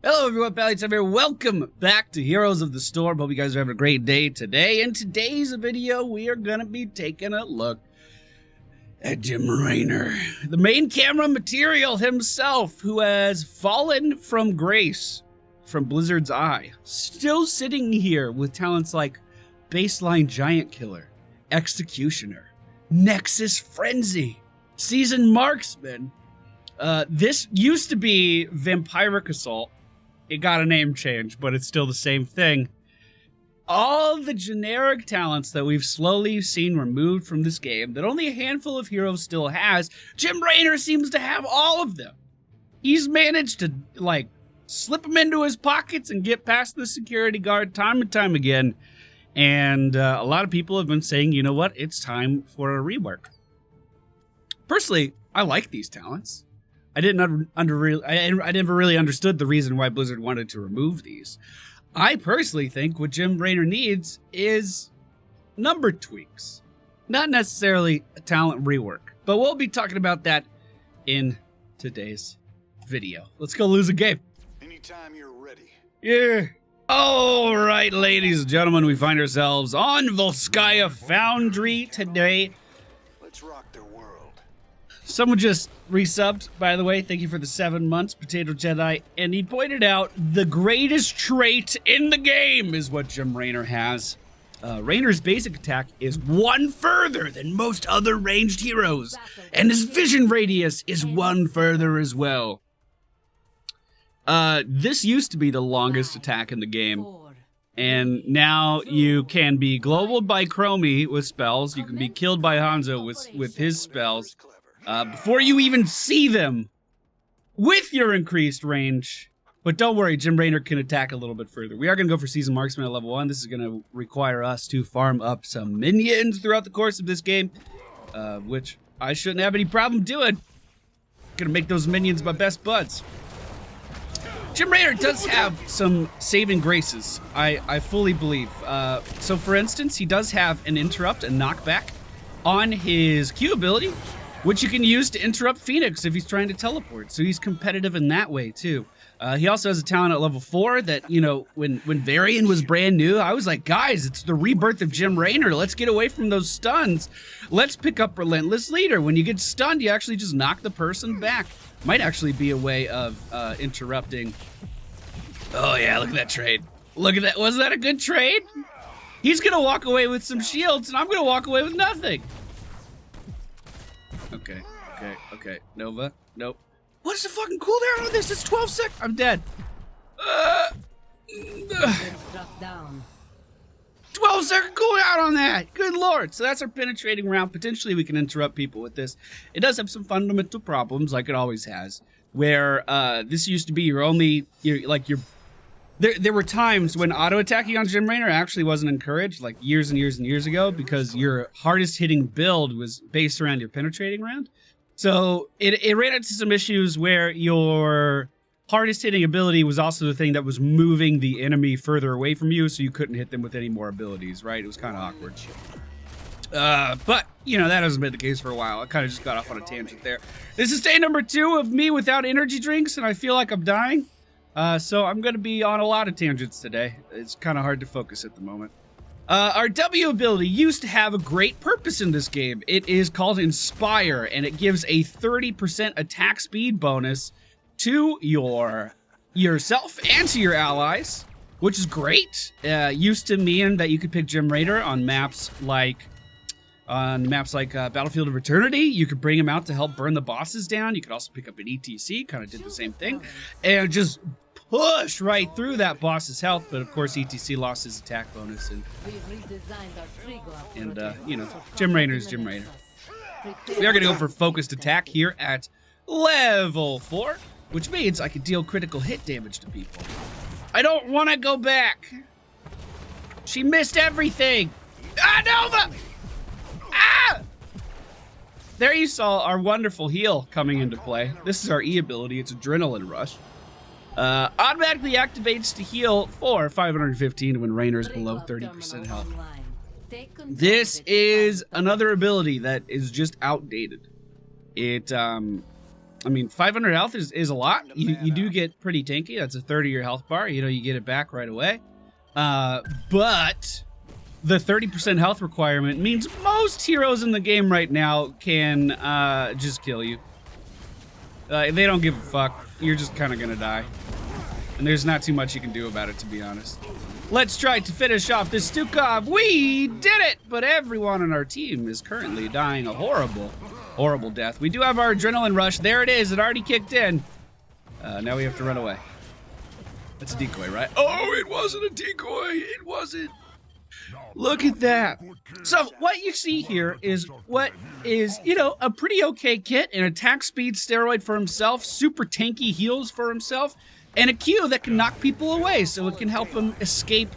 Hello everyone, MFPallytime here. Welcome back to Heroes of the Storm. Hope you guys are having a great day today. In today's video, we are going to be taking a look at Jim Raynor, the main camera material himself, who has fallen from grace from Blizzard's eye. Still sitting here with talents like Baseline Giant Killer, Executioner, Nexus Frenzy, Seasoned Marksman. This used to be Vampiric Assault. It got a name change, but it's still the same thing. All the generic talents that we've slowly seen removed from this game, that only a handful of heroes still has, Jim Raynor seems to have all of them. He's managed to, slip them into his pockets and get past the security guard time and time again. And a lot of people have been saying, you know what, it's time for a rework. Personally, I like these talents. I never really understood the reason why Blizzard wanted to remove these. I personally think what Jim Raynor needs is number tweaks, not necessarily a talent rework. But we'll be talking about that in today's video. Let's go lose a game. Anytime you're ready. Yeah. All right, ladies and gentlemen, we find ourselves on Volskaya Foundry today. Let's rock the world. Someone just resubbed, by the way. Thank you for the 7 months, Potato Jedi. And he pointed out the greatest trait in the game is what Jim Raynor has. Raynor's basic attack is one further than most other ranged heroes. And his vision radius is one further as well. This used to be the longest attack in the game. And now you can be globaled by Chromie with spells. You can be killed by Hanzo with his spells. Before you even see them with your increased range. But don't worry, Jim Raynor can attack a little bit further. We are going to go for Seasoned Marksman at level 1. This is going to require us to farm up some minions throughout the course of this game, which I shouldn't have any problem doing. Going to make those minions my best buds. Jim Raynor does have some saving graces, I fully believe. So for instance, he does have an interrupt, a knockback, on his Q ability, which you can use to interrupt Phoenix if he's trying to teleport. So he's competitive in that way, too. He also has a talent at level 4 that, you know, when Varian was brand new, I was like, guys, it's the rebirth of Jim Raynor. Let's get away from those stuns. Let's pick up Relentless Leader. When you get stunned, you actually just knock the person back. Might actually be a way of interrupting. Oh, yeah, look at that trade. Look at that. Wasn't that a good trade? He's going to walk away with some shields, and I'm going to walk away with nothing. Okay. Nova. Nope. What is the fucking cooldown on this? It's 12 seconds. I'm dead. 12-second cooldown on that. Good lord. So that's our penetrating round. Potentially we can interrupt people with this. It does have some fundamental problems, like it always has, where this used to be your only, there were times when auto-attacking on Jim Raynor actually wasn't encouraged, like years and years and years ago, because your hardest hitting build was based around your penetrating round. So it ran into some issues where your hardest hitting ability was also the thing that was moving the enemy further away from you, so you couldn't hit them with any more abilities, right? It was kind of awkward. But, you know, that hasn't been the case for a while. I kind of just got off on a tangent there. This is day number 2 of me without energy drinks, and I feel like I'm dying. So I'm going to be on a lot of tangents today. It's kind of hard to focus at the moment. Our W ability used to have a great purpose in this game. It is called Inspire, and it gives a 30% attack speed bonus to yourself and to your allies, which is great. Used to mean that you could pick Jim Raynor on maps like Battlefield of Eternity. You could bring him out to help burn the bosses down. You could also pick up an ETC, kind of did the same thing, and just push right through that boss's health. But of course, ETC lost his attack bonus, and you know, Jim Raynor's Jim Raynor. We are going to go for focused attack here at level 4, which means I can deal critical hit damage to people. I don't want to go back. She missed everything. Ah, Nova! Ah! There you saw our wonderful heal coming into play. This is our E ability. It's Adrenaline Rush. Automatically activates to heal for 515 when Raynor's below 30% health. This is another ability that is just outdated. It I mean, 500 health is a lot. You do get pretty tanky. That's a third of your health bar. You know, you get it back right away. But the 30% health requirement means most heroes in the game right now can just kill you. They don't give a fuck. You're just kind of gonna die. And there's not too much you can do about it, to be honest. Let's try to finish off this Stukov. We did it! But everyone on our team is currently dying a horrible, horrible death. We do have our adrenaline rush. There it is. It already kicked in. Now we have to run away. That's a decoy, right? Oh, it wasn't a decoy. It wasn't. Look at that. So what you see here is what is, you know, a pretty okay kit, an attack speed steroid for himself, super tanky heals for himself, and a Q that can knock people away so it can help him escape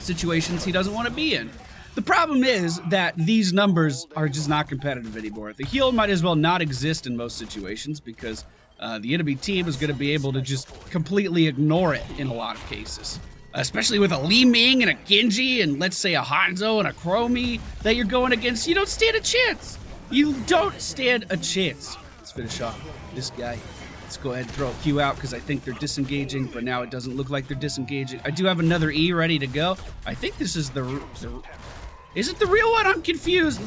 situations he doesn't want to be in. The problem is that these numbers are just not competitive anymore. The heal might as well not exist in most situations because the enemy team is going to be able to just completely ignore it in a lot of cases. Especially with a Li Ming and a Genji and let's say a Hanzo and a Chromie that you're going against, you don't stand a chance. You don't stand a chance. Let's finish off this guy. Let's go ahead and throw a Q out because I think they're disengaging, but now it doesn't look like they're disengaging. I do have another E ready to go. I think this is is it the real one? I'm confused.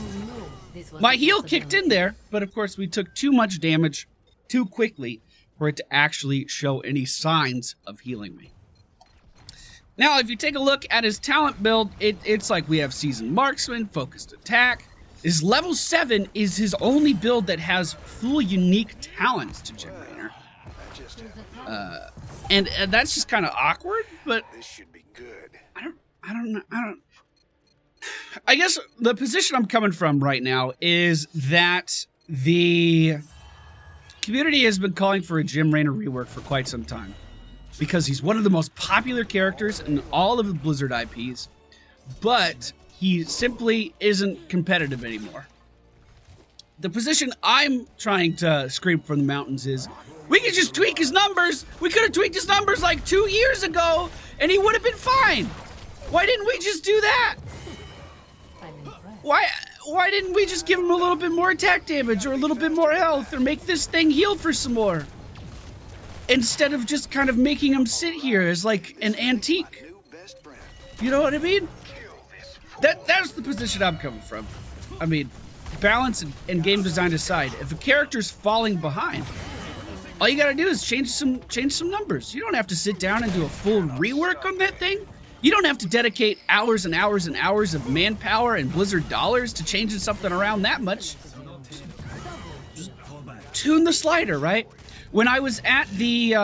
My heal kicked in there, but of course we took too much damage too quickly for it to actually show any signs of healing me. Now, if you take a look at his talent build, it's like we have Seasoned Marksman, Focused Attack. His level 7 is his only build that has full unique talents to Jim Raynor. And that's just kind of awkward, but This should be good. I don't know. I guess the position I'm coming from right now is that the community has been calling for a Jim Raynor rework for quite some time. Because he's one of the most popular characters in all of the Blizzard IPs, but he simply isn't competitive anymore. The position I'm trying to scream from the mountains is, we could just tweak his numbers. We could have tweaked his numbers like 2 years ago, and he would have been fine. Why didn't we just do that? Why didn't we just give him a little bit more attack damage or a little bit more health or make this thing heal for some more? Instead of just kind of making him sit here as like an antique. You know what I mean? That's the position I'm coming from. I mean, balance and game design aside, if a character's falling behind, all you gotta do is change some numbers. You don't have to sit down and do a full rework on that thing. You don't have to dedicate hours and hours and hours of manpower and Blizzard dollars to changing something around that much. Just tune the slider, right? When I was at the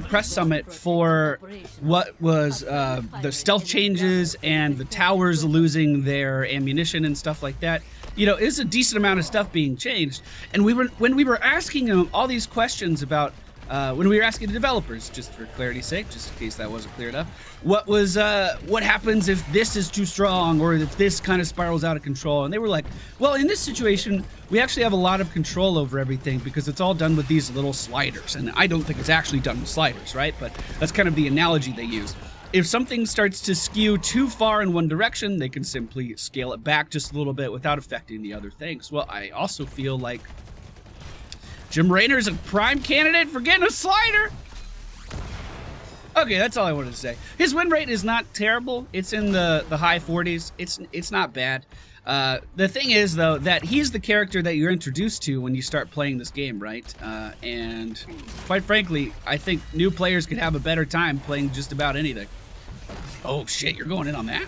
press summit for what was the stealth changes and the towers losing their ammunition and stuff like that, you know, it's a decent amount of stuff being changed. And when we were asking them all these questions about when we were asking the developers, just for clarity's sake, just in case that wasn't clear enough, what happens if this is too strong or if this kind of spirals out of control? And they were like, well, in this situation, we actually have a lot of control over everything because it's all done with these little sliders. And I don't think it's actually done with sliders, right? But that's kind of the analogy they use. If something starts to skew too far in one direction, they can simply scale it back just a little bit without affecting the other things. Well, I also feel like Jim Raynor is a prime candidate for getting a slider. Okay, that's all I wanted to say. His win rate is not terrible. It's in the high 40s. It's not bad. The thing is, though, that he's the character that you're introduced to when you start playing this game, right? And quite frankly, I think new players could have a better time playing just about anything. Oh, shit, you're going in on that?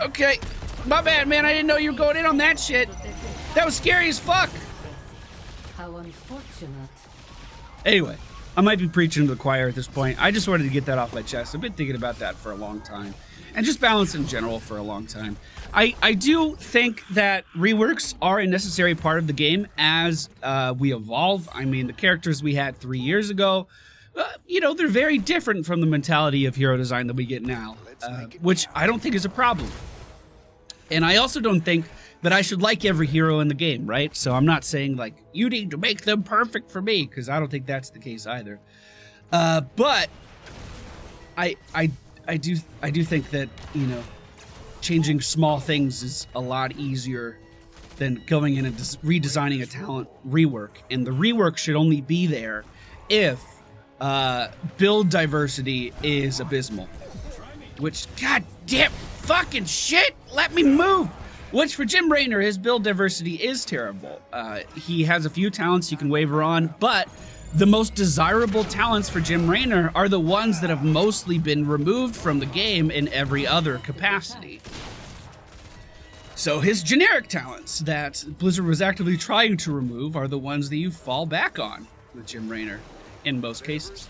Okay, my bad, man. I didn't know you were going in on that shit. That was scary as fuck. How unfortunate. Anyway, I might be preaching to the choir at this point. I just wanted to get that off my chest. I've been thinking about that for a long time. And just balance in general for a long time. I do think that reworks are a necessary part of the game as we evolve. I mean, the characters we had 3 years ago, you know, they're very different from the mentality of hero design that we get now, which I don't think is a problem. And I also don't think that I should like every hero in the game, right? So I'm not saying, like, you need to make them perfect for me, because I don't think that's the case either. But I do think that, you know, changing small things is a lot easier than going in and redesigning a talent rework. And the rework should only be there if build diversity is abysmal. Which, god damn fucking shit, let me move! Which for Jim Raynor, his build diversity is terrible. He has a few talents you can waver on, but the most desirable talents for Jim Raynor are the ones that have mostly been removed from the game in every other capacity. So his generic talents that Blizzard was actively trying to remove are the ones that you fall back on with Jim Raynor in most cases.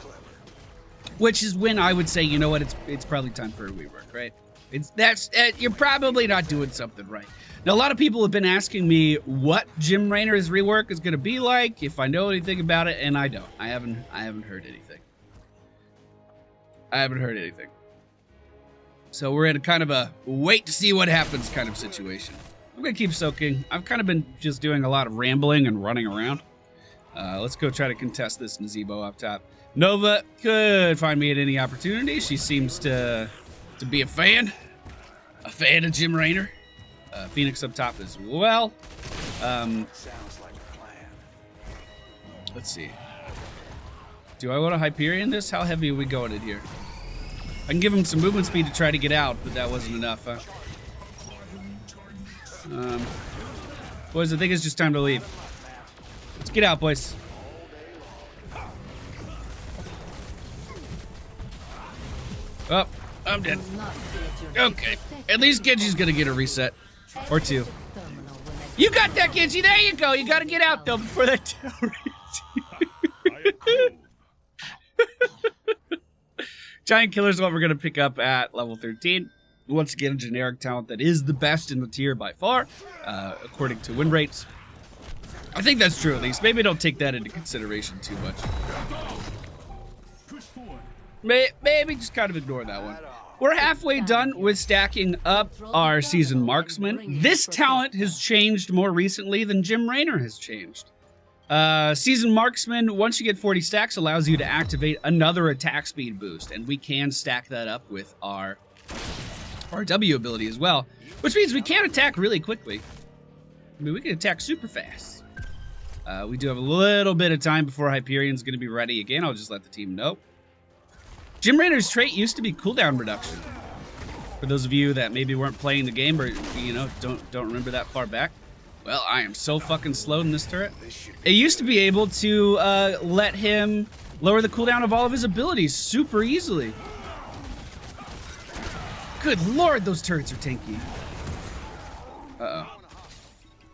Which is when I would say, you know what, it's probably time for a rework, right? You're probably not doing something right. Now, a lot of people have been asking me what Jim Raynor's rework is going to be like, if I know anything about it, and I don't. I haven't heard anything. I haven't heard anything. So we're in a kind of a wait to see what happens kind of situation. I'm going to keep soaking. I've kind of been just doing a lot of rambling and running around. Let's go try to contest this Nazebo up top. Nova could find me at any opportunity. She seems to be a fan of Jim Raynor. Phoenix up top as well. Sounds like a plan. Let's see. Do I want to Hyperion this? How heavy are we going in here? I can give him some movement speed to try to get out, but that wasn't enough, huh? Boys, I think it's just time to leave. Let's get out, boys. Oh, I'm dead. Okay, at least Genji's gonna get a reset. Or two. You got that, Genji, there you go. You gotta get out, though, before that tower. Giant Killer is what we're gonna pick up at level 13. Once again, a generic talent that is the best in the tier by far, according to win rates. I think that's true, at least. Maybe don't take that into consideration too much. Maybe just kind of ignore that one. We're halfway done with stacking up our Seasoned Marksman. This talent has changed more recently than Jim Raynor has changed. Seasoned Marksman, once you get 40 stacks, allows you to activate another attack speed boost, and we can stack that up with our W ability as well, which means we can attack really quickly. I mean, we can attack super fast. We do have a little bit of time before Hyperion's going to be ready again. I'll just let the team know. Jim Raynor's trait used to be cooldown reduction. For those of you that maybe weren't playing the game or, you know, don't remember that far back. Well, I am so fucking slow in this turret. It used to be able to let him lower the cooldown of all of his abilities super easily. Good lord, those turrets are tanky. Uh-oh.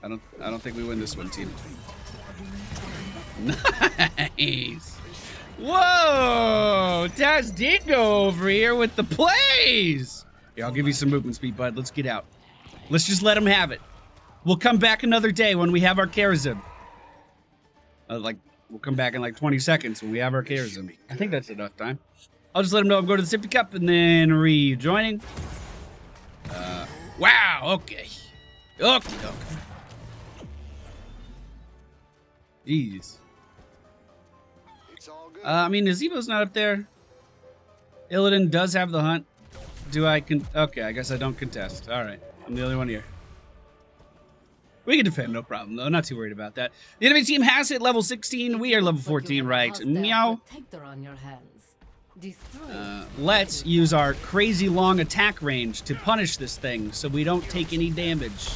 I don't think we win this one, team. Nice. Whoa! Taz Dingo over here with the plays! Yeah, I'll give you some movement speed, bud. Let's get out. Let's just let him have it. We'll come back another day when we have our Karazim. We'll come back in like 20 seconds when we have our Karazim. I think that's enough time. I'll just let him know I'm going to the Sippy Cup and then rejoining. Wow, okay. Okay. Jeez. I mean, Nazebo's not up there. Illidan does have the hunt. Okay, I guess I don't contest. Alright, I'm the only one here. We can defend, no problem, though. Not too worried about that. The enemy team has hit level 16. We are level 14, right? Meow. Let's use our crazy long attack range to punish this thing so we don't take any damage.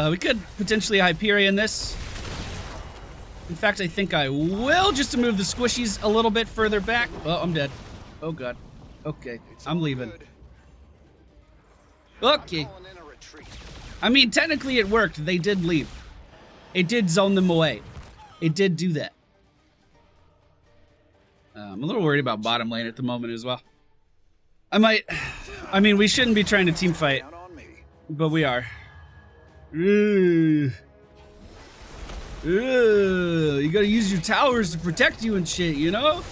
We could potentially Hyperion this. In fact, I think I will, just to move the squishies a little bit further back. Oh, I'm dead. Oh, God. Okay, I'm leaving. Okay. I mean, technically it worked. They did leave. It did zone them away. It did do that. I'm a little worried about bottom lane at the moment as well. I mean, we shouldn't be trying to team fight, but we are. You gotta use your towers to protect you and shit, you know?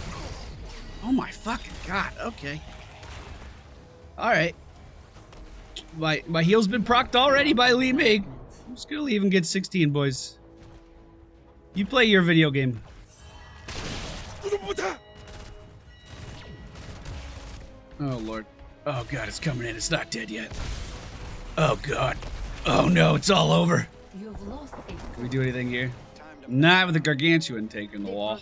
Oh my fucking god, okay. Alright. My heal's been procced already by Li Ming. I'm just gonna leave and get 16, boys. You play your video game. Oh lord. Oh god, it's coming in. It's not dead yet. Oh god. Oh no, it's all over. You've lost a Can we do anything here? Not with the gargantuan taking the wall.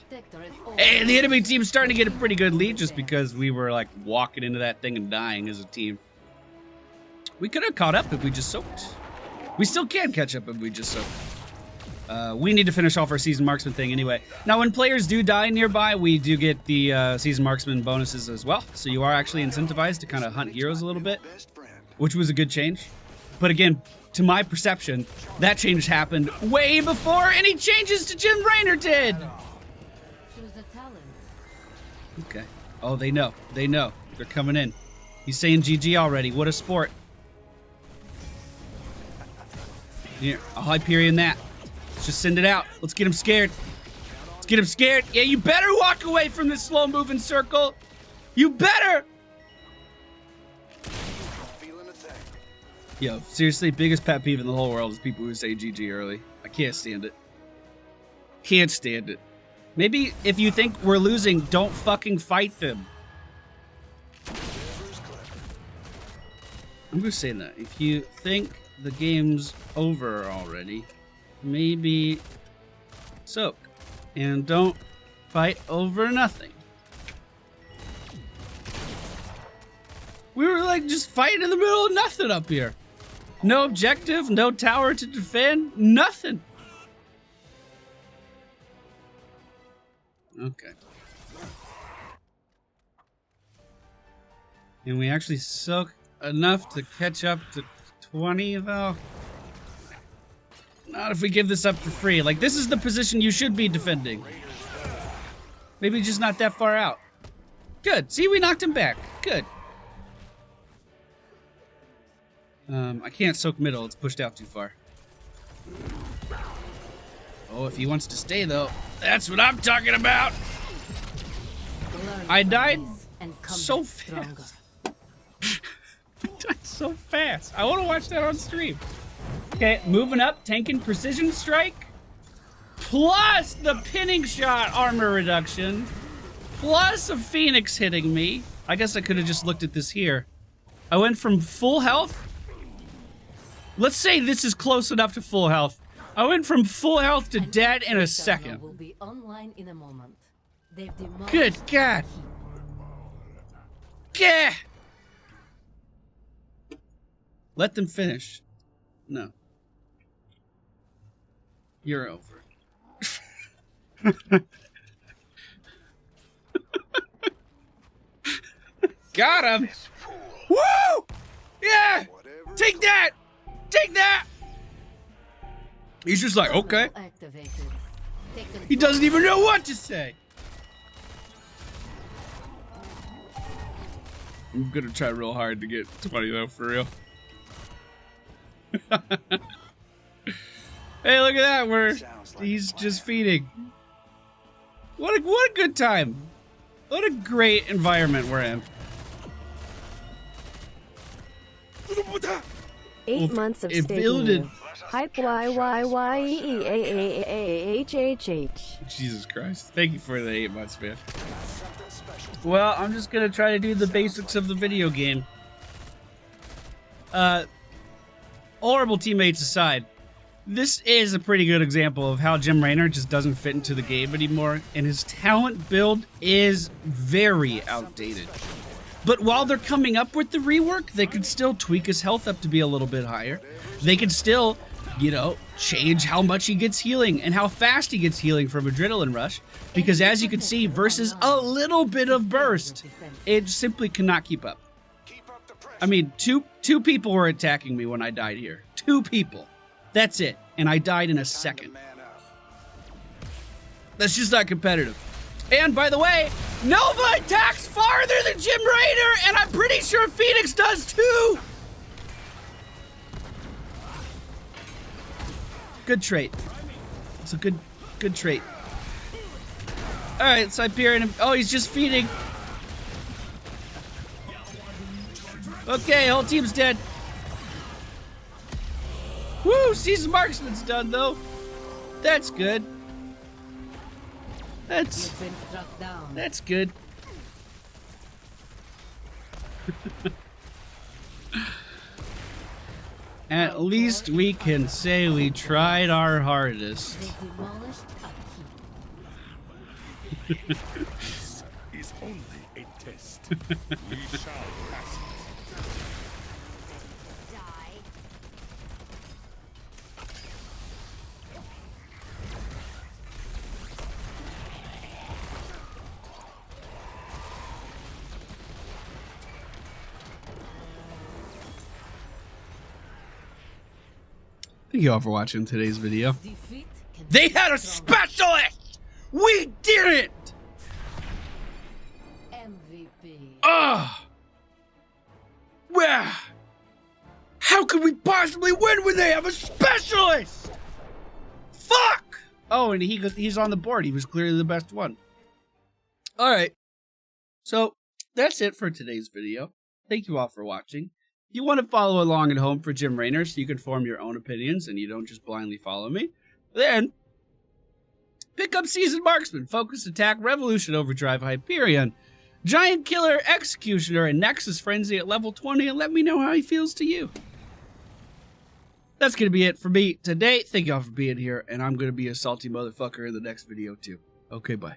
Hey, the enemy team's starting to get a pretty good lead just because we were like walking into that thing and dying as a team. We could have caught up if we just soaked. We still can catch up if we just soak. We need to finish off our season marksman thing anyway. Now, when players do die nearby, we do get the season marksman bonuses as well. So you are actually incentivized to kind of hunt heroes a little bit, which was a good change. But again, to my perception, that change happened way before any changes to Jim Raynor did. Choose a talent. Okay. Oh, they know. They know. They're coming in. He's saying GG already. What a sport. Here, I'll Hyperion that. Let's just send it out. Let's get him scared. Let's get him scared. Yeah, you better walk away from this slow-moving circle. You better. Yo, seriously, biggest pet peeve in the whole world is people who say GG early. I can't stand it. Can't stand it. Maybe if you think we're losing, don't fucking fight them. I'm just saying that. If you think the game's over already, maybe soak. And don't fight over nothing. We were like just fighting in the middle of nothing up here. No objective, no tower to defend, nothing. Okay. And we actually soak enough to catch up to 20 though. Not if we give this up for free. Like, this is the position you should be defending. Maybe just not that far out. Good. See, we knocked him back. Good. I can't soak middle. It's pushed out too far. Oh, if he wants to stay, though, that's what I'm talking about. I died so fast. I died so fast. I want to watch that on stream. Okay, moving up, tanking precision strike, plus the pinning shot armor reduction, plus a phoenix hitting me. I guess I could have just looked at this here. I went from full health. Let's say this is close enough to full health. I went from full health to dead in a second. Will be online in a moment. Good God. Yeah. Let them finish. No. You're over. Got him. Woo! Yeah! Take that! Take that! He's just like, okay. He doesn't even know what to say. I'm gonna try real hard to get 20 though, for real. Hey, look at that. He's just feeding. What a good time. What a great environment we're in. 8 months of staking. Hype YYYEAAHHH. Jesus Christ. Thank you for the 8 months, man. Well, I'm just gonna try to do the basics of the video game. Horrible teammates aside, this is a pretty good example of how Jim Raynor just doesn't fit into the game anymore, and his talent build is very outdated. But while they're coming up with the rework, they could still tweak his health up to be a little bit higher. They could still, you know, change how much he gets healing and how fast he gets healing from Adrenaline Rush. Because as you can see, versus a little bit of burst, it simply cannot keep up. I mean, two people were attacking me when I died here. 2 people. That's it. And I died in a second. That's just not competitive. And by the way, Nova attacks farther than Jim Raynor, and I'm pretty sure Phoenix does too. Good trait. It's a good trait. All right, so Hyperion. Oh, he's just feeding. Okay, whole team's dead. Woo! Season marksman's done though. That's good. That's good. At least we can say we tried our hardest. They demolished a keep. This is only a test. We shall pass it. Die. Thank you all for watching today's video. Defeat can They be had a stronger. specialist! We didn't! MVP. Ugh! Where? How could we possibly win when they have a specialist? Fuck! Oh, and he's on the board. He was clearly the best one. Alright. So, that's it for today's video. Thank you all for watching. If you want to follow along at home for Jim Raynor so you can form your own opinions and you don't just blindly follow me, then pick up Seasoned Marksman, Focus Attack, Revolution Overdrive, Hyperion, Giant Killer, Executioner, and Nexus Frenzy at level 20 and let me know how he feels to you. That's going to be it for me today. Thank y'all for being here, and I'm going to be a salty motherfucker in the next video too. Okay, bye.